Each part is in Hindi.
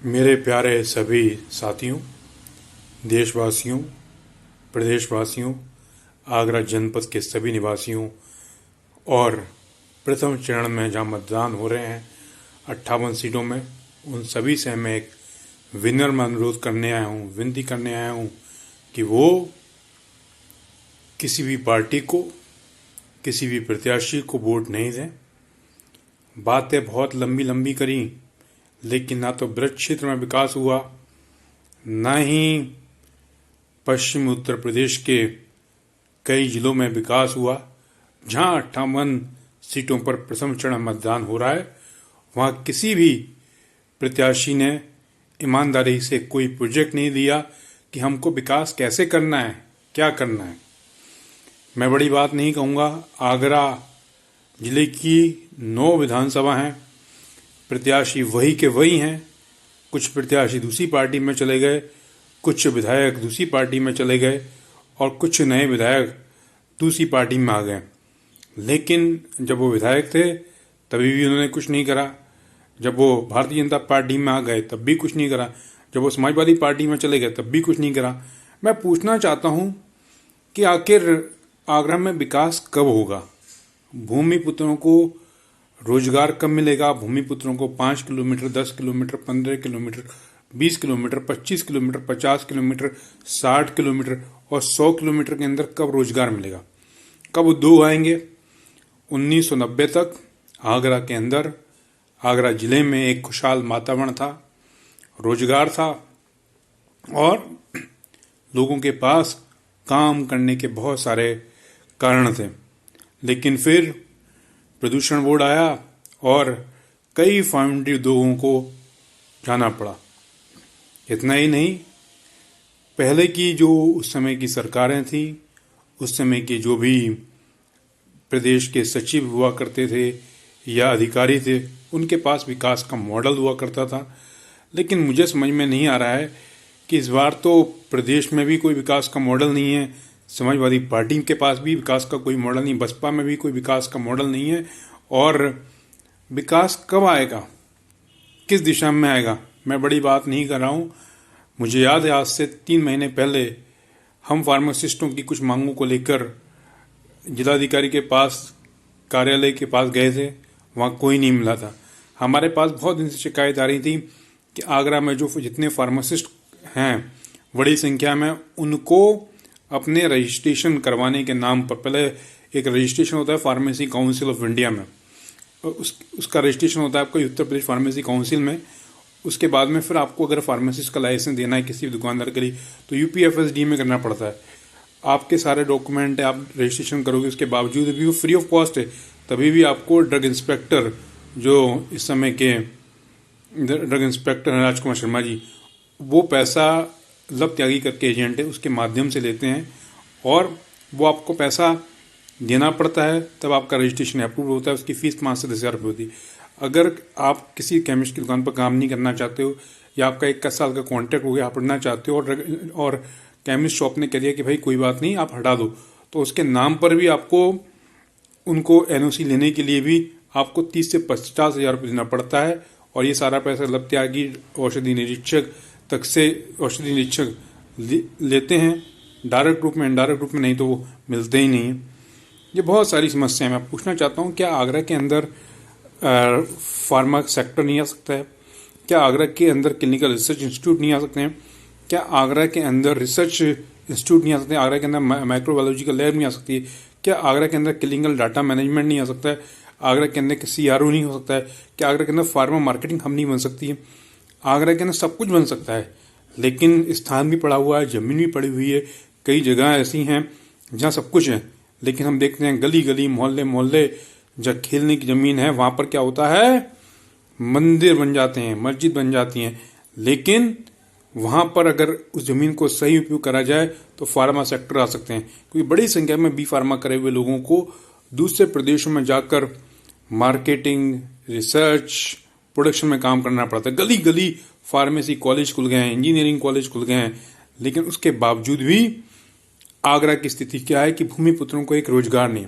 मेरे प्यारे सभी साथियों, देशवासियों, प्रदेशवासियों, आगरा जनपद के सभी निवासियों और प्रथम चरण में जहां मतदान हो रहे हैं 58 सीटों में, उन सभी से मैं एक विनर में अनुरोध करने आया हूं, विनती करने आया हूं कि वो किसी भी पार्टी को, किसी भी प्रत्याशी को वोट नहीं दें। बातें बहुत लंबी लंबी करी, लेकिन ना तो ब्रज क्षेत्र में विकास हुआ, न ही पश्चिम उत्तर प्रदेश के कई जिलों में विकास हुआ। जहां 58 सीटों पर प्रथम चरण मतदान हो रहा है, वहां किसी भी प्रत्याशी ने ईमानदारी से कोई प्रोजेक्ट नहीं दिया कि हमको विकास कैसे करना है, क्या करना है। मैं बड़ी बात नहीं कहूँगा, आगरा जिले की 9 विधानसभा हैं, प्रत्याशी वही के वही हैं। कुछ प्रत्याशी दूसरी पार्टी में चले गए, कुछ विधायक दूसरी पार्टी में चले गए और कुछ नए विधायक दूसरी पार्टी में आ गए। लेकिन जब वो विधायक थे तभी भी उन्होंने कुछ नहीं करा, जब वो भारतीय जनता पार्टी में आ गए तब भी कुछ नहीं करा, जब वो समाजवादी पार्टी में चले गए तब भी कुछ नहीं करा। मैं पूछना चाहता हूँ कि आखिर आगरा में विकास कब होगा? भूमिपुत्रों को रोजगार कब मिलेगा? भूमिपुत्रों को 5 kilometre, 10 kilometre, 15 kilometre, 20 kilometre, 25 kilometre, 50 kilometre, 60 kilometre और 100 किलोमीटर के अंदर कब रोजगार मिलेगा? कब उद्योग आएंगे? 1990 तक आगरा के अंदर, आगरा जिले में एक खुशहाल वातावरण था, रोजगार था और लोगों के पास काम करने के बहुत सारे कारण थे। लेकिन फिर प्रदूषण बोर्ड आया और कई फार्मेसी उद्योगों को जाना पड़ा। इतना ही नहीं, पहले की जो उस समय की सरकारें थी, उस समय के जो भी प्रदेश के सचिव हुआ करते थे या अधिकारी थे, उनके पास विकास का मॉडल हुआ करता था। लेकिन मुझे समझ में नहीं आ रहा है कि इस बार तो प्रदेश में भी कोई विकास का मॉडल नहीं है, समाजवादी पार्टी के पास भी विकास का कोई मॉडल नहीं, बसपा में भी कोई विकास का मॉडल नहीं है। और विकास कब आएगा, किस दिशा में आएगा? मैं बड़ी बात नहीं कर रहा हूँ। मुझे याद है, आज से 3 महीने पहले हम फार्मासिस्टों की कुछ मांगों को लेकर जिलाधिकारी के पास, कार्यालय के पास गए थे, वहाँ कोई नहीं मिला था। हमारे पास बहुत दिन से शिकायत आ रही थी कि आगरा में जो जितने फार्मासिस्ट हैं बड़ी संख्या में, उनको अपने रजिस्ट्रेशन करवाने के नाम पर, पहले एक रजिस्ट्रेशन होता है फार्मेसी काउंसिल ऑफ इंडिया में, उसका रजिस्ट्रेशन होता है आपको उत्तर प्रदेश फार्मेसी काउंसिल में। उसके बाद में फिर आपको अगर फार्मासिस्ट का लाइसेंस देना है किसी भी दुकानदार के लिए तो यूपीएफएसडी में करना पड़ता है। आपके सारे डॉक्यूमेंट है, आप रजिस्ट्रेशन करोगे, उसके बावजूद भी वो फ्री ऑफ कॉस्ट है। तभी भी आपको ड्रग इंस्पेक्टर, जो इस समय के ड्रग इंस्पेक्टर हैं राजकुमार शर्मा जी, वो पैसा लब त्यागी करके एजेंट है, उसके माध्यम से लेते हैं और वो आपको पैसा देना पड़ता है, तब आपका रजिस्ट्रेशन अप्रूव होता है। उसकी फीस 5 से 10 हज़ार रुपये होती है। अगर आप किसी केमिस्ट की दुकान पर काम नहीं करना चाहते हो या आपका 21 साल का कॉन्ट्रैक्ट हो गया, आप पढ़ना चाहते हो और केमिस्ट शॉप ने कह दिया कि भाई कोई बात नहीं, आप हटा दो, तो उसके नाम पर भी आपको उनको एनओसी लेने के लिए भी आपको 30 से 50 हज़ार रुपये देना पड़ता है। और ये सारा पैसा लब त्यागी औषधि निरीक्षक तक से औषधि निरीक्षक लेते हैं, डायरेक्ट रूप में, इनडायरेक्ट रूप में नहीं तो वो मिलते ही नहीं है। ये बहुत सारी समस्याएं। मैं पूछना चाहता हूँ, क्या आगरा के अंदर फार्मा सेक्टर नहीं आ सकता है? क्या आगरा के अंदर क्लिनिकल रिसर्च इंस्टीट्यूट नहीं आ सकते हैं? क्या आगरा के अंदर रिसर्च इंस्टीट्यूट नहीं आ सकते? आगरा के अंदर माइक्रोबायोलॉजिकल लैब नहीं आ सकती है? क्या आगरा के अंदर क्लिनिकल डाटा मैनेजमेंट नहीं आ सकता है? आगरा के अंदर CRO नहीं हो सकता है? क्या आगरा के अंदर फार्मा मार्केटिंग हम नहीं बन सकती है? आगरा के अंदर सब कुछ बन सकता है, लेकिन स्थान भी पड़ा हुआ है, जमीन भी पड़ी हुई है। कई जगह ऐसी हैं जहाँ सब कुछ है, लेकिन हम देखते हैं गली गली, मोहल्ले मोहल्ले, जहाँ खेलने की ज़मीन है वहाँ पर क्या होता है, मंदिर बन जाते हैं, मस्जिद बन जाती हैं। लेकिन वहाँ पर अगर उस ज़मीन को सही उपयोग करा जाए तो फार्मा सेक्टर आ सकते हैं, क्योंकि बड़ी संख्या में बी फार्मा करे हुए लोगों को दूसरे प्रदेशों में जाकर मार्केटिंग, रिसर्च, प्रोडक्शन में काम करना पड़ता है। गली गली फार्मेसी कॉलेज खुल गए हैं, इंजीनियरिंग कॉलेज खुल गए हैं, लेकिन उसके बावजूद भी आगरा की स्थिति क्या है कि भूमिपुत्रों को एक रोजगार नहीं।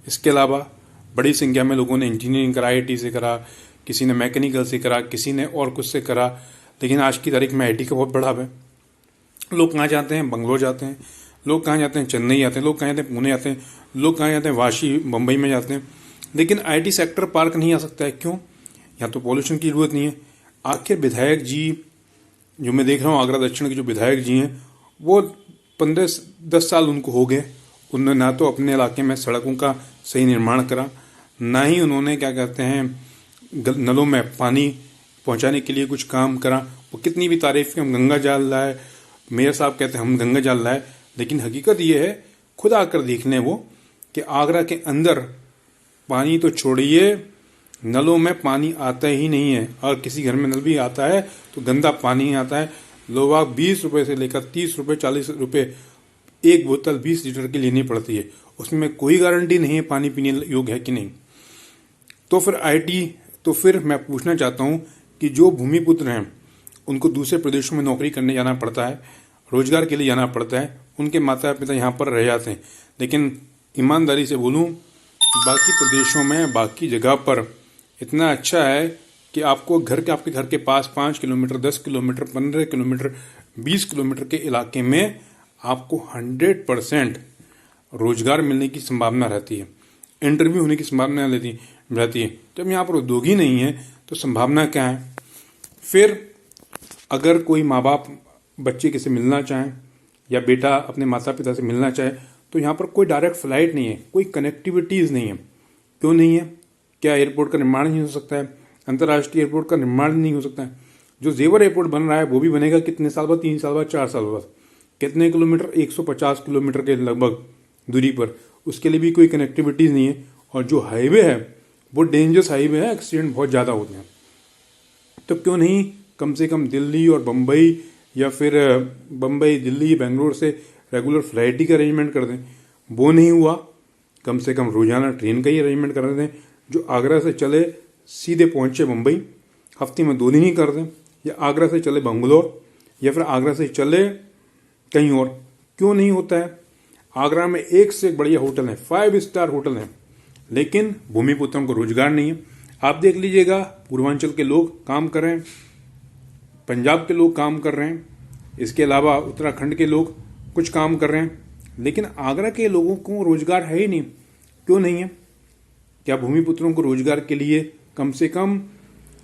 इसके अलावा बड़ी संख्या में लोगों ने इंजीनियरिंग करा, IIT से करा, किसी ने मैकेनिकल से करा, किसी ने और कुछ से करा, लेकिन आज की तारीख में आईटी का बहुत बढ़ाव है। लोग कहाँ जाते हैं? बंगलोर जाते हैं। लोग कहाँ जाते हैं? चेन्नई जाते हैं। लोग कहाँ जाते हैं? पुणे जाते हैं। लोग कहाँ जाते हैं? वाशी, मुंबई में जाते हैं। लेकिन आईटी सेक्टर पार्क नहीं आ सकता है। क्यों? या तो पॉल्यूशन की जरूरत नहीं है। आखिर विधायक जी जो मैं देख रहा हूँ, आगरा दक्षिण के जो विधायक जी हैं, वो 15-10 साल उनको हो गए। उन्होंने ना तो अपने इलाके में सड़कों का सही निर्माण करा, ना ही उन्होंने क्या कहते हैं नलों में पानी पहुंचाने के लिए कुछ काम करा। वो कितनी भी तारीफ की हम गंगा जल लाए, मेयर साहब कहते हैं हम गंगा जल लाए, लेकिन हकीकत ये है, खुद आकर देख लें वो, कि आगरा के अंदर पानी तो छोड़िए, नलों में पानी आता ही नहीं है। और किसी घर में नल भी आता है तो गंदा पानी ही आता है। लोग 20 रुपए से लेकर 30 रुपए 40 रुपए एक बोतल 20 लीटर की लेनी पड़ती है। उसमें कोई गारंटी नहीं है पानी पीने योग्य है कि नहीं। तो फिर आईटी, तो फिर मैं पूछना चाहता हूँ कि जो भूमिपुत्र हैं उनको दूसरे प्रदेशों में नौकरी करने जाना पड़ता है, रोजगार के लिए जाना पड़ता है, उनके माता पिता यहाँ पर रह जाते हैं। लेकिन ईमानदारी से बोलूँ, बाकी प्रदेशों में, बाकी जगह पर इतना अच्छा है कि आपको आपके घर के पास 5 किलोमीटर, 10 किलोमीटर, 15 किलोमीटर, 20 किलोमीटर के इलाके में आपको 100% रोजगार मिलने की संभावना रहती है, इंटरव्यू होने की संभावना रहती है। जब यहाँ पर उद्योग ही नहीं है तो संभावना क्या है? फिर अगर कोई माँ बाप बच्चे किसी मिलना चाहें या बेटा अपने माता पिता से मिलना चाहे, तो यहाँ पर कोई डायरेक्ट फ्लाइट नहीं है, कोई कनेक्टिविटीज़ नहीं है। क्यों नहीं है? क्या एयरपोर्ट का निर्माण नहीं हो सकता है? अंतर्राष्ट्रीय एयरपोर्ट का निर्माण नहीं हो सकता है? जो जेवर एयरपोर्ट बन रहा है वो भी बनेगा कितने साल बाद? 3 साल बाद, 4 साल बाद। कितने किलोमीटर? 150 किलोमीटर के लगभग दूरी पर। उसके लिए भी कोई कनेक्टिविटीज़ नहीं है। और जो हाईवे है वो डेंजरस हाईवे है, एक्सीडेंट बहुत ज़्यादा होते हैं। तो क्यों नहीं कम से कम दिल्ली और बम्बई, या फिर बम्बई, दिल्ली, बेंगलोर से रेगुलर फ्लाइट ही का अरेंजमेंट कर दें? वो नहीं हुआ। कम से कम रोजाना ट्रेन का ही अरेंजमेंट कर दें, जो आगरा से चले सीधे पहुंचे मुंबई, हफ्ते में 2 दिन ही कर दें। या आगरा से चले बंगलोर, या फिर आगरा से चले कहीं और। क्यों नहीं होता है? आगरा में एक से एक बढ़िया होटल है, 5 स्टार होटल है, लेकिन भूमिपुत्रों को रोजगार नहीं है। आप देख लीजिएगा, पूर्वांचल के लोग काम कर रहे हैं, पंजाब के लोग काम कर रहे हैं, इसके अलावा उत्तराखंड के लोग कुछ काम कर रहे हैं, लेकिन आगरा के लोगों को रोजगार है ही नहीं। क्यों नहीं है? क्या भूमिपुत्रों को रोजगार के लिए कम से कम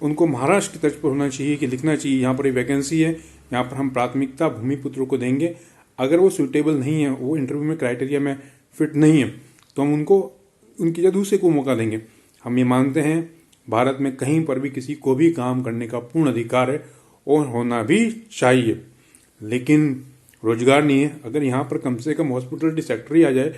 उनको महाराष्ट्र की तर्ज पर होना चाहिए कि लिखना चाहिए यहाँ पर एक वैकेंसी है, यहाँ पर हम प्राथमिकता भूमिपुत्रों को देंगे। अगर वो सूटेबल नहीं है, वो इंटरव्यू में क्राइटेरिया में फिट नहीं है, तो हम उनको उनकी जगह दूसरे को मौका देंगे। हम ये मानते हैं भारत में कहीं पर भी किसी को भी काम करने का पूर्ण अधिकार है और होना भी चाहिए, लेकिन रोजगार नहीं है। अगर यहाँ पर कम से कम हॉस्पिटलिटी सेक्टर ही आ जाए,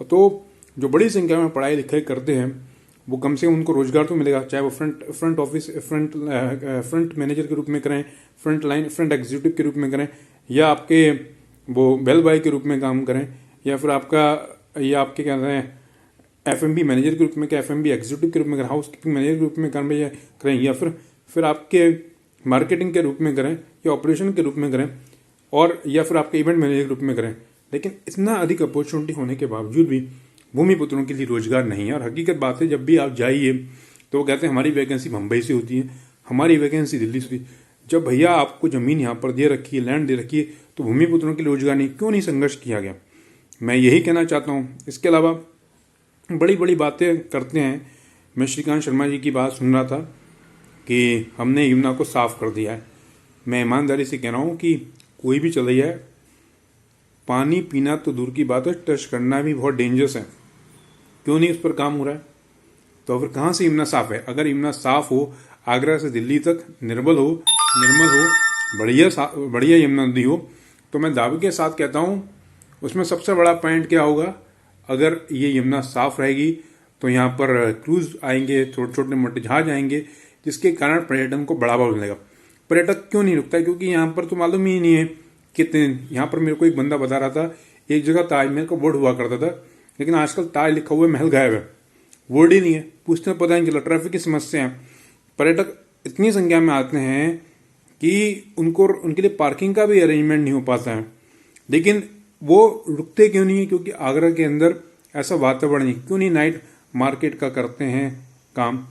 तो जो बड़ी संख्या में पढ़ाई लिखाई करते हैं वो कम से कम उनको रोजगार तो मिलेगा। चाहे वो फ्रंट ऑफिस, फ्रंट मैनेजर के रूप में करें, फ्रंट एग्जीक्यूटिव के रूप में करें, या आपके वो बेल बॉय के रूप में काम करें, या फिर आपके क्या कहते हैं एफएमबी मैनेजर के रूप में, क्या एफएमबी एग्जीक्यूटिव के रूप में करें, हाउस कीपिंग मैनेजर के रूप में करें, या फिर आपके मार्केटिंग के रूप में करें, या ऑपरेशन के रूप में करें, और या फिर आपके इवेंट मैनेजर के रूप में करें। लेकिन इतना अधिक अपॉर्चुनिटी होने के बावजूद भी भूमिपुत्रों के लिए रोजगार नहीं है। और हकीकत बात है, जब भी आप जाइए तो वो कहते हैं हमारी वैकेंसी मुंबई से होती है, हमारी वैकेंसी दिल्ली से होती है। जब भैया आपको ज़मीन यहाँ पर दे रखी है, लैंड दे रखी है, तो भूमिपुत्रों के लिए रोजगार नहीं, क्यों नहीं संघर्ष किया गया? मैं यही कहना चाहता हूँ। इसके अलावा बड़ी बड़ी बातें करते हैं। मैं श्रीकांत शर्मा जी की बात सुन रहा था कि हमने यमुना को साफ कर दिया है। मैं ईमानदारी से कह रहा हूँ कि कोई भी चला जाए, पानी पीना तो दूर की बात है, टच करना भी बहुत डेंजरस है। क्यों नहीं उस पर काम हो रहा है? तो फिर कहाँ से यमुना साफ है? अगर यमुना साफ हो, आगरा से दिल्ली तक निर्मल हो, बढ़िया यमुना नदी हो, तो मैं दावे के साथ कहता हूँ उसमें सबसे बड़ा पॉइंट क्या होगा? अगर ये यमुना साफ रहेगी तो यहाँ पर क्रूज आएंगे, छोटे छोटे मोटे जहाज आएंगे, जिसके कारण पर्यटन को बढ़ावा मिलेगा। पर्यटक क्यों नहीं रुकता है? क्योंकि यहाँ पर तो मालूम ही नहीं है कितने। यहाँ पर मेरे को एक बंदा बता रहा था, एक जगह ताजमहल का बोर्ड हुआ करता था, लेकिन आजकल ताज लिखा हुआ महल गायब है, बोर्ड ही नहीं है। पूछते पता नहीं चला, ट्रैफिक की समस्या है। पर्यटक इतनी संख्या में आते हैं कि उनके लिए पार्किंग का भी अरेंजमेंट नहीं हो पाता है। लेकिन वो रुकते क्यों नहीं है? क्योंकि आगरा के अंदर ऐसा वातावरण नहीं। क्यों नहीं नाइट मार्केट का करते हैं काम?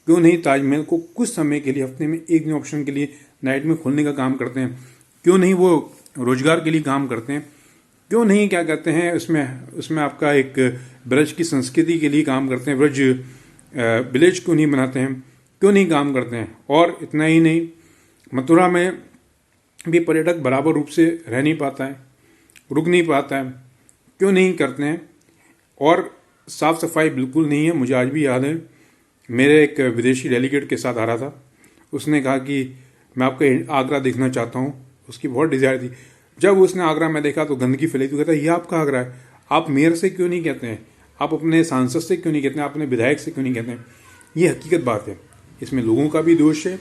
क्यों नहीं ताजमहल को कुछ समय के लिए, हफ्ते में एक दिन ऑप्शन के लिए नाइट में खोलने का काम करते हैं? क्यों नहीं वो रोजगार के लिए काम करते हैं? क्यों नहीं क्या कहते हैं उसमें उसमें आपका एक ब्रज की संस्कृति के लिए काम करते हैं? ब्रज विलेज क्यों नहीं बनाते हैं? क्यों नहीं काम करते हैं? और इतना ही नहीं, मथुरा में भी पर्यटक बराबर रूप से रह नहीं पाता है, रुक नहीं पाता है। क्यों नहीं करते हैं? और साफ सफाई बिल्कुल नहीं है। मुझे आज भी याद है, मेरे एक विदेशी डेलीगेट के साथ आ रहा था, उसने कहा कि मैं आपका आगरा देखना चाहता हूँ। उसकी बहुत डिज़ायर थी। जब उसने आगरा में देखा तो गंदगी फैली, तो कहता ये आपका आगरा है, आप मेयर से क्यों नहीं कहते हैं? आप अपने सांसद से क्यों नहीं कहते हैं? आप अपने विधायक से क्यों नहीं कहते हैं? ये हकीकत बात है। इसमें लोगों का भी दोष है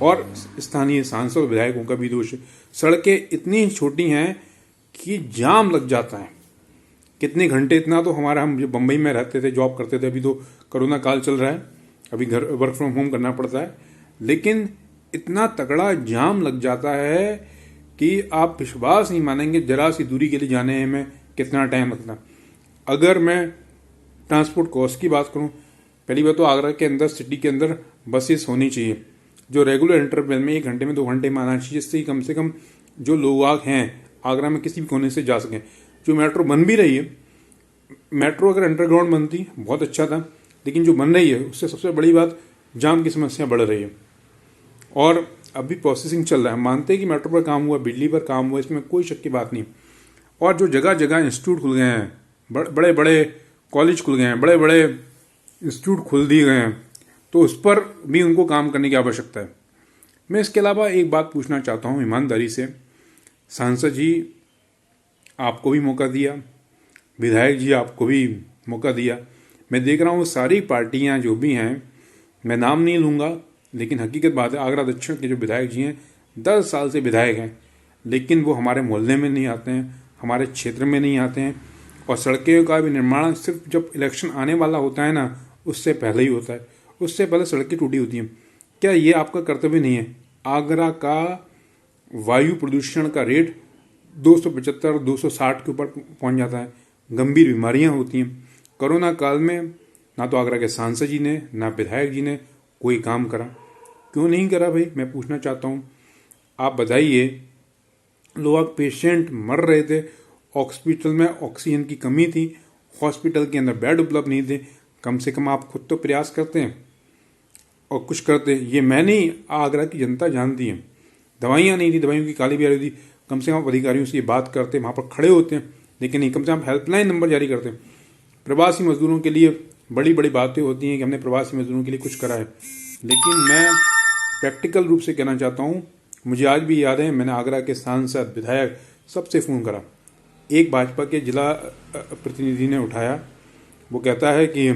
और स्थानीय सांसद और विधायकों का भी दोष है। सड़कें इतनी छोटी हैं कि जाम लग जाता है। कितने घंटे, इतना तो हमारा, हम जो बम्बई में रहते थे, जॉब करते थे, अभी तो कोरोना काल चल रहा है, अभी घर वर्क फ्रॉम होम करना पड़ता है, लेकिन इतना तगड़ा जाम लग जाता है कि आप विश्वास नहीं मानेंगे, जरा सी दूरी के लिए जाने में कितना टाइम लगता। अगर मैं ट्रांसपोर्ट कॉस्ट की बात करूं, पहली बात तो आगरा के अंदर, सिटी के अंदर बसेस होनी चाहिए जो रेगुलर इंटरवल में 1 घंटे में 2 घंटे में आना चाहिए, जिससे कम से कम जो लोग हैं आगरा में किसी भी कोने से जा सकें। जो मेट्रो बन भी रही है, मेट्रो अगर अंडरग्राउंड बनती बहुत अच्छा था, लेकिन जो बन रही है उससे सबसे बड़ी बात, जाम की समस्या बढ़ रही है। और अभी प्रोसेसिंग चल रहा है, मानते हैं कि मेट्रो पर काम हुआ, बिजली पर काम हुआ, इसमें कोई शक की बात नहीं। और जो जगह जगह इंस्टीट्यूट खुल गए हैं, बड़े बड़े कॉलेज खुल गए हैं, बड़े बड़े इंस्टीट्यूट खुल दिए गए हैं, तो उस पर भी उनको काम करने की आवश्यकता है। मैं इसके अलावा एक बात पूछना चाहता हूँ ईमानदारी से, सांसद जी आपको भी मौका दिया, विधायक जी आपको भी मौका दिया। मैं देख रहा हूँ सारी पार्टियाँ जो भी हैं, मैं नाम नहीं लूँगा, लेकिन हकीकत बात है, आगरा दक्षिण के जो विधायक जी हैं 10 साल से विधायक हैं, लेकिन वो हमारे मोहल्ले में नहीं आते हैं, हमारे क्षेत्र में नहीं आते हैं। और सड़कों का भी निर्माण सिर्फ जब इलेक्शन आने वाला होता है ना, उससे पहले ही होता है, उससे पहले सड़कें टूटी होती हैं। क्या ये आपका कर्तव्य नहीं है? आगरा का वायु प्रदूषण का रेट 275-260 के ऊपर पहुंच जाता है, गंभीर बीमारियां होती हैं। कोरोना काल में ना तो आगरा के सांसद जी ने, ना विधायक जी ने कोई काम करा। क्यों नहीं करा भाई, मैं पूछना चाहता हूँ। आप बताइए, लोग पेशेंट मर रहे थे, हॉस्पिटल में ऑक्सीजन की कमी थी, हॉस्पिटल के अंदर बेड उपलब्ध नहीं थे, कम से कम आप खुद तो प्रयास करते हैं और कुछ करते। ये मैं नहीं, आगरा की जनता जानती है। दवाइयाँ नहीं थी, दवाइयों की काली बिहारी थी, कम से कम आप अधिकारियों से ये बात करते, वहाँ पर खड़े होते हैं, लेकिन नहीं, कम से कम हेल्पलाइन नंबर जारी करते हैं। प्रवासी मजदूरों के लिए बड़ी बड़ी बातें होती हैं कि हमने प्रवासी मजदूरों के लिए कुछ करा है, लेकिन मैं प्रैक्टिकल रूप से कहना चाहता हूँ, मुझे आज भी याद है, मैंने आगरा के सांसद, विधायक सबसे फ़ोन करा। एक भाजपा के जिला प्रतिनिधि ने उठाया, वो कहता है कि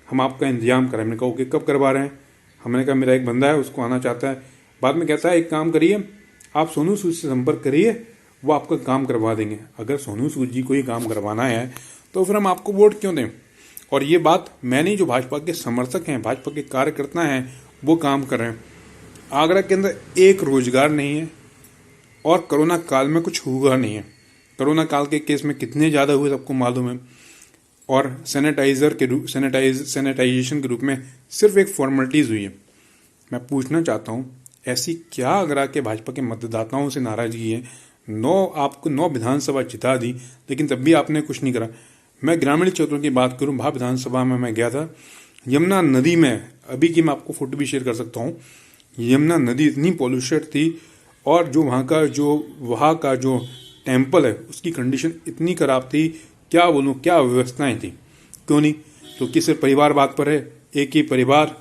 हम आपका इंतजाम करें। मैंने कहा ओके, कब करवा रहे हैं? हमने कहा मेरा एक बंदा है, उसको आना चाहता है। बाद में कहता है एक काम करिए, आप सोनू सूद से संपर्क करिए, वो आपका काम करवा देंगे। अगर सोनू सूद जी को ही काम करवाना है तो फिर हम आपको वोट क्यों दें? और ये बात मैंने, जो भाजपा के समर्थक हैं, भाजपा के कार्यकर्ता हैं, वो काम कर रहे हैं। आगरा के अंदर एक रोजगार नहीं है और कोरोना काल में कुछ हुआ नहीं है। कोरोना काल के केस में कितने ज़्यादा हुए सबको मालूम है। और सैनिटाइजेशन के रूप में सिर्फ एक फॉर्मेलिटीज़ हुई है। मैं पूछना चाहता हूँ, ऐसी क्या आगरा के भाजपा के मतदाताओं से नाराजगी है? आपको 9 विधानसभा जिता दी, लेकिन तब भी आपने कुछ नहीं करा। मैं ग्रामीण क्षेत्रों की बात करूँ, भा विधानसभा में मैं गया था, यमुना नदी में, अभी की मैं आपको फोटो भी शेयर कर सकता हूँ, यमुना नदी इतनी पॉल्यूशन थी और जो वहाँ का जो टेम्पल है उसकी कंडीशन इतनी खराब थी, क्या बोलूँ, क्या व्यवस्थाएं थी। क्यों नहीं? क्योंकि सिर्फ परिवार बात पर है, एक ही परिवार,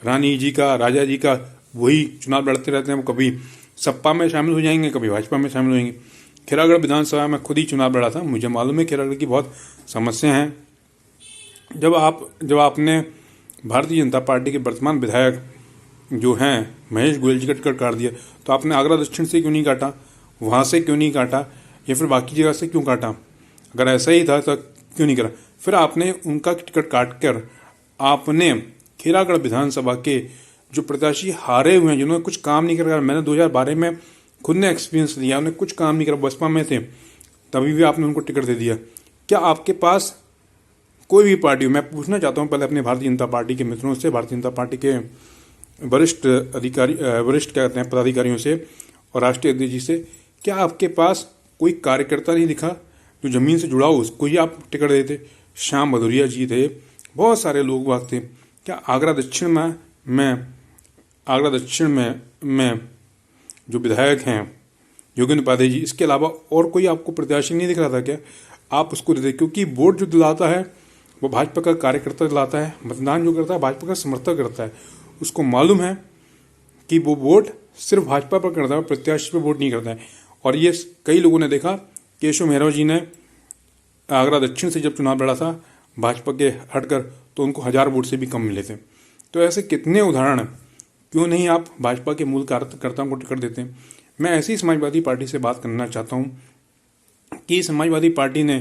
रानी जी का, राजा जी का, वही चुनाव लड़ते रहते हैं। वो कभी सपा में शामिल हो जाएंगे, कभी भाजपा में शामिल हो जाएंगे। खैरागढ़ विधानसभा में खुद ही चुनाव लड़ा था, मुझे मालूम है खैरागढ़ की बहुत समस्या हैं। जब आपने भारतीय जनता पार्टी के वर्तमान विधायक जो हैं महेश गोयल जी का टिकट काट दिया, तो आपने आगरा दक्षिण से क्यों नहीं काटा, वहाँ से क्यों नहीं काटा, या फिर बाकी जगह से क्यों काटा? अगर ऐसा ही था तो क्यों नहीं करा? फिर आपने उनका टिकट काट कर आपने खैरागढ़ विधानसभा के जो प्रत्याशी हारे हुए हैं, जिन्होंने कुछ काम नहीं करा, मैंने 2012 में खुद ने एक्सपीरियंस लिया, उन्हें कुछ काम नहीं करा, बसपा में थे, तभी भी आपने उनको टिकट दे दिया। क्या आपके पास कोई भी पार्टी हो, मैं पूछना चाहता हूँ पहले अपने भारतीय जनता पार्टी के मित्रों से, भारतीय जनता पार्टी के वरिष्ठ अधिकारी, वरिष्ठ क्या कहते हैं, पदाधिकारियों से और राष्ट्रीय अध्यक्ष जी से, क्या आपके पास कोई कार्यकर्ता नहीं दिखा जो जमीन से जुड़ा हो, उसको ही आप टिकट देते? श्याम भदौरिया जी थे, बहुत सारे लोग बाग थे। क्या आगरा दक्षिण में जो विधायक हैं योगेंद्र उपाध्याय जी, इसके अलावा और कोई आपको प्रत्याशी नहीं दिख रहा था क्या? आप उसको देते, क्योंकि वोट जो दिलाता है वो भाजपा का कार्यकर्ता दिलाता है, मतदान जो करता है भाजपा का समर्थक करता है। उसको मालूम है कि वो वोट सिर्फ भाजपा पर करता है, प्रत्याशी पर वोट नहीं करता है। और ये कई लोगों ने देखा, केशव मेहरा जी ने आगरा दक्षिण से जब चुनाव लड़ा था भाजपा के हटकर, तो उनको 1000 वोट से भी कम मिले थे। तो ऐसे कितने उदाहरण हैं। क्यों नहीं आप भाजपा के मूल कार्यकर्ताओं को टिकट देते हैं? मैं ऐसी समाजवादी पार्टी से बात करना चाहता हूँ कि समाजवादी पार्टी ने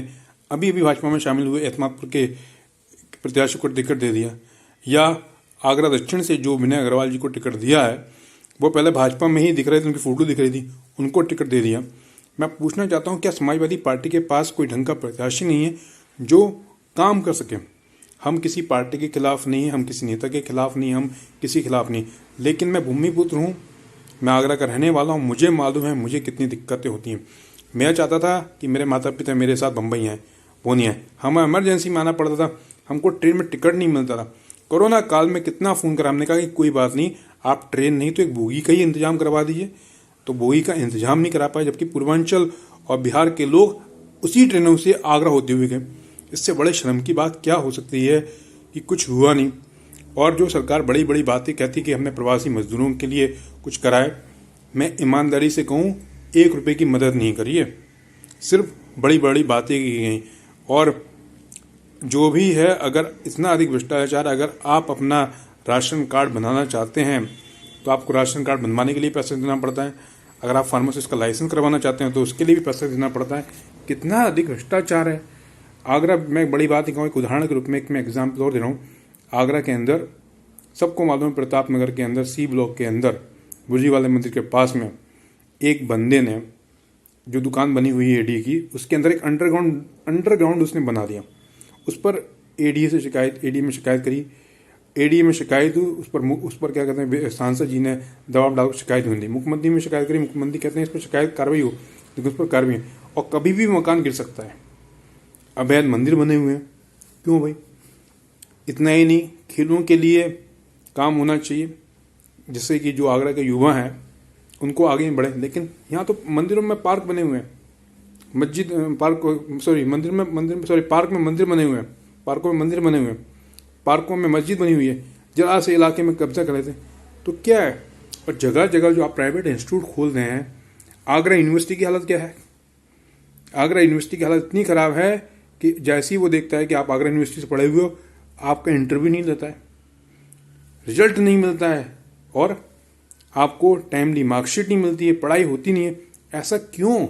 अभी अभी भाजपा में शामिल हुए एतमादपुर के प्रत्याशी को टिकट दे दिया, या आगरा दक्षिण से जो विनय अग्रवाल जी को टिकट दिया है, वो पहले भाजपा में ही दिख रहे थे, उनकी फोटो दिख रही थी, उनको टिकट दे दिया। मैं पूछना चाहता हूँ, क्या समाजवादी पार्टी के पास कोई ढंग का प्रत्याशी नहीं है जो काम कर सके? हम किसी पार्टी के खिलाफ नहीं, हम किसी नेता के खिलाफ नहीं, हम किसी खिलाफ नहीं, लेकिन मैं भूमिपुत्र हूँ, मैं आगरा का रहने वाला हूँ, मुझे मालूम है मुझे कितनी दिक्कतें होती हैं। मैं चाहता था कि मेरे माता पिता मेरे साथ बम्बई आए, वो नहीं है, हमें इमरजेंसी में आना पड़ता था, हमको ट्रेन में टिकट नहीं मिलता था। कोरोना काल में कितना फ़ोन करा, हमने कहा कि कोई बात नहीं, आप ट्रेन नहीं तो एक बोगी का ही इंतजाम करवा दीजिए, तो बोगी का इंतजाम नहीं करा पाए, जबकि पूर्वांचल और बिहार के लोग उसी ट्रेनों से आगरा होते हुए गए। इससे बड़े शर्म की बात क्या हो सकती है कि कुछ हुआ नहीं। और जो सरकार बड़ी बड़ी बातें कहती कि हमने प्रवासी मजदूरों के लिए कुछ कराए, मैं ईमानदारी से कहूँ 1 रुपये की मदद नहीं करी है, सिर्फ बड़ी बड़ी बातें की गई। और जो भी है, अगर इतना अधिक भ्रष्टाचार, अगर आप अपना राशन कार्ड बनाना चाहते हैं तो आपको राशन कार्ड बनवाने के लिए पैसा देना पड़ता है, अगर आप फार्मासिस्ट का लाइसेंस करवाना चाहते हैं तो उसके लिए भी पैसा देना पड़ता है। कितना अधिक भ्रष्टाचार है। आगरा, मैं बड़ी बात ही कहूँ, एक उदाहरण के रूप में एक मैं एग्जाम्पल और दे रहा हूँ। आगरा के अंदर सबको मालूम है, प्रताप नगर के अंदर सी ब्लॉक के अंदर बुर्जी वाले मंदिर के पास में एक बंदे ने जो दुकान बनी हुई है एडी की, उसके अंदर एक अंडरग्राउंड उसने बना दिया। उस पर एडी में शिकायत करी, एडी में शिकायत हुई, उस पर क्या कहते हैं, सांसद जी ने दबाव डाल शिकायत हुई, मुख्यमंत्री में शिकायत करी, मुख्यमंत्री कहते हैं इस पर शिकायत कार्रवाई हो, लेकिन उस पर कार्रवाई, और कभी भी मकान गिर सकता है। अवैध मंदिर बने हुए हैं, क्यों भाई? इतना ही नहीं, खेलों के लिए काम होना चाहिए, जिससे कि जो आगरा के युवा हैं उनको आगे बढ़े। लेकिन यहाँ तो मंदिरों में पार्क बने हुए हैं, पार्क में मंदिर बने हुए हैं, पार्कों में मंदिर बने हुए हैं, पार्कों में मस्जिद बनी हुई है, जरा से इलाके में कब्जा कर लेते हैं तो क्या है? और जगह जगह जो आप प्राइवेट इंस्टीट्यूट खोल रहे हैं, आगरा यूनिवर्सिटी की हालत क्या है? आगरा यूनिवर्सिटी की हालत इतनी खराब है कि जैसे ही वो देखता है कि आप आगरा यूनिवर्सिटी से पढ़े हुए हो, आपका इंटरव्यू नहीं लेता है, रिजल्ट नहीं मिलता है, और आपको टाइमली मार्कशीट नहीं मिलती है, पढ़ाई होती नहीं है। ऐसा क्यों?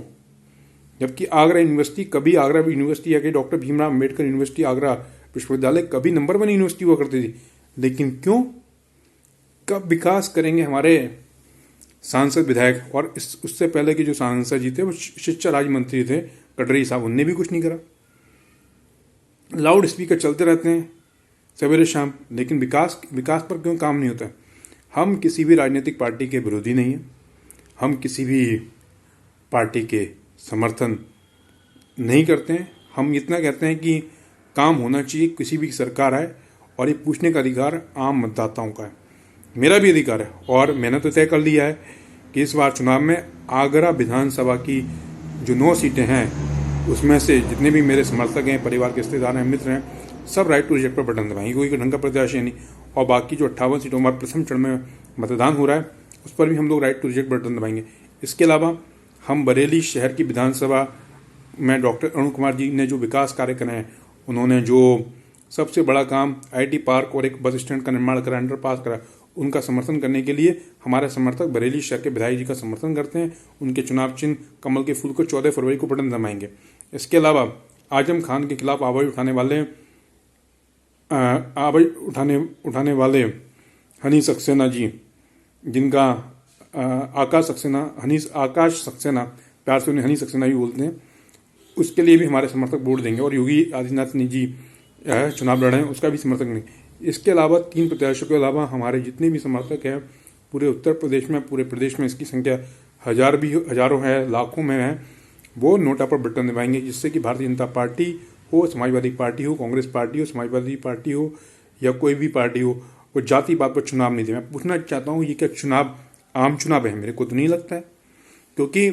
जबकि आगरा यूनिवर्सिटी, कभी आगरा यूनिवर्सिटी या कि डॉक्टर भीमराव अम्बेडकर यूनिवर्सिटी आगरा विश्वविद्यालय कभी नंबर 1 यूनिवर्सिटी हुआ करती थी, लेकिन क्यों? कब विकास करेंगे हमारे सांसद विधायक? और उससे पहले के जो सांसद जी थे वो शिक्षा राज्य मंत्री थे कटरी साहब, उनने भी कुछ नहीं करा। लाउड स्पीकर चलते रहते हैं सवेरे शाम, लेकिन विकास पर क्यों काम नहीं होता? हम किसी भी राजनीतिक पार्टी के विरोधी नहीं हैं, हम किसी भी पार्टी के समर्थन नहीं करते हैं। हम इतना कहते हैं कि काम होना चाहिए, किसी भी सरकार आए, और ये पूछने का अधिकार आम मतदाताओं का है, मेरा भी अधिकार है। और मैंने तो तय कर लिया है कि इस बार चुनाव में आगरा विधानसभा की जो 9 सीटें हैं, उसमें से जितने भी मेरे समर्थक हैं, परिवार के रिश्तेदार हैं, मित्र हैं, सब राइट टू रिजेक्ट पर बटन दबाएंगे, कोई ढंग का प्रत्याशी नहीं। और बाकी जो 58 सीटों में प्रथम चरण में मतदान हो रहा है, उस पर भी हम लोग राइट टू रिजेक्ट बटन दबाएंगे। इसके अलावा हम बरेली शहर की विधानसभा में डॉक्टर अरुण कुमार जी ने जो विकास कार्य करे हैं, उन्होंने जो सबसे बड़ा काम IT पार्क और एक बस स्टैंड का निर्माण करा, अंडरपास करा, उनका समर्थन करने के लिए हमारे समर्थक बरेली शहर के विधायक जी का समर्थन करते हैं। उनके चुनाव चिन्ह कमल के फूल को 14 फरवरी को बटन दबाएंगे। इसके अलावा आजम खान के खिलाफ आवाज उठाने वाले हनी सक्सेना जी, जिनका आकाश सक्सेना, प्यार से उन्हें हनी सक्सेना भी बोलते हैं, उसके लिए भी हमारे समर्थक वोट देंगे। और योगी आदित्यनाथ जी चुनाव लड़ रहे हैं उसका भी समर्थक नहीं। इसके अलावा 3 प्रत्याशियों के अलावा हमारे जितने भी समर्थक हैं पूरे उत्तर प्रदेश में, पूरे प्रदेश में इसकी संख्या हजारों है, लाखों में है, वो नोटा पर बटन दबाएंगे, जिससे कि भारतीय जनता पार्टी हो, समाजवादी पार्टी हो, कांग्रेस पार्टी हो, समाजवादी पार्टी हो या कोई भी पार्टी हो, वो जाति बात पर चुनाव नहीं दे। मैं पूछना चाहता हूँ ये क्या चुनाव आम चुनाव है? मेरे को तो नहीं लगता है, क्योंकि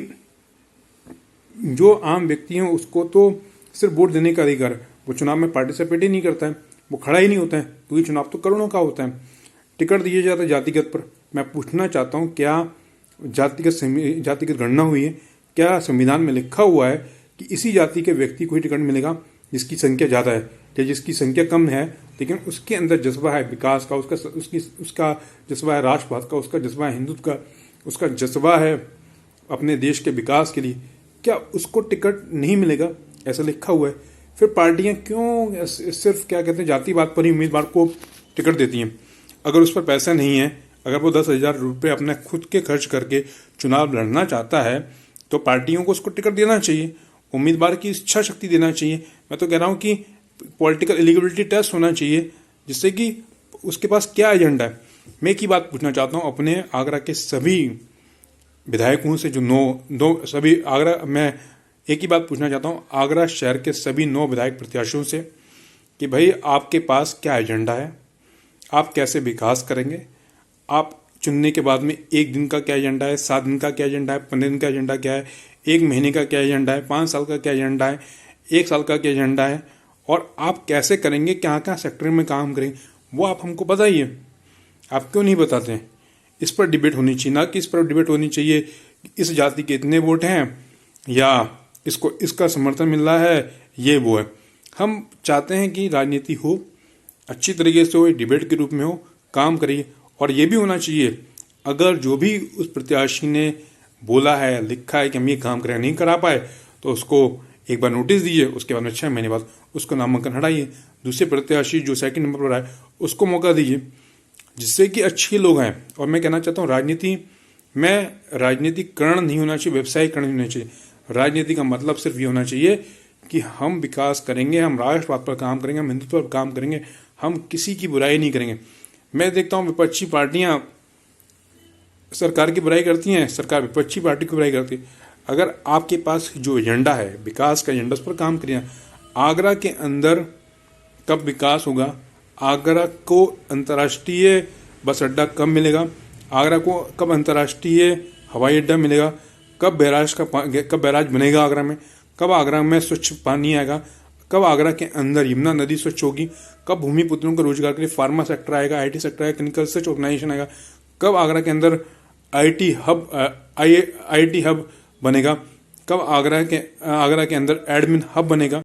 जो आम व्यक्ति हैं उसको तो सिर्फ वोट देने का अधिकार है, वो चुनाव में पार्टिसिपेट ही नहीं करता है, वो खड़ा ही नहीं होता है, क्योंकि चुनाव तो करोड़ों का होता है। टिकट दिए जाता है जातिगत पर। मैं पूछना चाहता हूँ क्या जातिगत गणना हुई है? क्या संविधान में लिखा हुआ है कि इसी जाति के व्यक्ति को ही टिकट मिलेगा जिसकी संख्या ज़्यादा है या जिसकी संख्या कम है, लेकिन उसके अंदर जज्बा है विकास का, उसका जज्बा है राष्ट्रवाद का, उसका जज्बा है हिंदुत्व का, उसका जज्बा है अपने देश के विकास के लिए, क्या उसको टिकट नहीं मिलेगा? ऐसा लिखा हुआ है। फिर पार्टियां क्यों सिर्फ क्या कहते हैं जातिवाद पर ही उम्मीदवार को टिकट देती हैं? अगर उस पर पैसा नहीं है, अगर वो 10,000 रुपये अपने खुद के खर्च करके चुनाव लड़ना चाहता है तो पार्टियों को उसको टिकट देना चाहिए, उम्मीदवार की इच्छा शक्ति देना चाहिए। मैं तो कह रहा हूँ कि पॉलिटिकल एलिजिबिलिटी टेस्ट होना चाहिए, जिससे कि उसके पास क्या एजेंडा है। मैं एक ही बात पूछना चाहता हूँ अपने आगरा के सभी विधायकों से, जो सभी आगरा, मैं एक ही बात पूछना चाहता हूँ आगरा शहर के सभी 9 विधायक प्रत्याशियों से कि भाई आपके पास क्या एजेंडा है, आप कैसे विकास करेंगे, आप चुनने के बाद में 1 दिन का क्या एजेंडा है, 7 दिन का क्या एजेंडा है, 15 दिन का एजेंडा क्या है, 1 महीने का क्या एजेंडा है, 5 साल का क्या एजेंडा है, 1 साल का क्या एजेंडा है, और आप कैसे करेंगे, कहाँ सेक्टर में काम करेंगे, वो आप हमको बताइए। आप क्यों नहीं बताते हैं? इस पर डिबेट होनी चाहिए, ना कि इस पर डिबेट होनी चाहिए इस जाति के इतने वोट हैं या इसको इसका समर्थन मिल रहा है, ये वो है। हम चाहते हैं कि राजनीति हो, अच्छी तरीके से हो, डिबेट के रूप में हो, काम करिए। और ये भी होना चाहिए अगर जो भी उस प्रत्याशी ने बोला है, लिखा है कि हम ये काम करें, नहीं करा पाए तो उसको एक बार नोटिस दीजिए, उसके बाद में 6 महीने बाद उसको नामांकन हटाइए। दूसरे प्रत्याशी जो 2nd नंबर पर आए उसको मौका दीजिए, जिससे कि अच्छे लोग आए। और मैं कहना चाहता हूँ राजनीति में राजनीतिकरण नहीं होना चाहिए, व्यवसायीकरण नहीं होना चाहिए। राजनीति का मतलब सिर्फ ये होना चाहिए कि हम विकास करेंगे, हम राष्ट्रवाद पर काम करेंगे, हम हिंदुत्व पर काम करेंगे, हम किसी की बुराई नहीं करेंगे। मैं देखता हूँ विपक्षी पार्टियां सरकार की बुराई करती हैं, सरकार विपक्षी पार्टी की बुराई करती है। अगर आपके पास जो एजेंडा है विकास का एजेंडा, उस पर काम करिए। आगरा के अंदर कब विकास होगा? आगरा को अंतर्राष्ट्रीय बस अड्डा कब मिलेगा? आगरा को कब अंतर्राष्ट्रीय हवाई अड्डा मिलेगा? कब बैराज बनेगा आगरा में? कब आगरा में स्वच्छ पानी आएगा? कब आगरा के अंदर यमुना नदी स्वच्छ होगी? कब भूमिपुत्रों को रोजगार के लिए फार्मा सेक्टर आएगा, IT सेक्टर आएगा, क्लिनिकल रिसर्च ऑर्गेनाइजेशन आएगा? कब आगरा के अंदर IT हब बनेगा? कब आगरा के अंदर एडमिन हब बनेगा?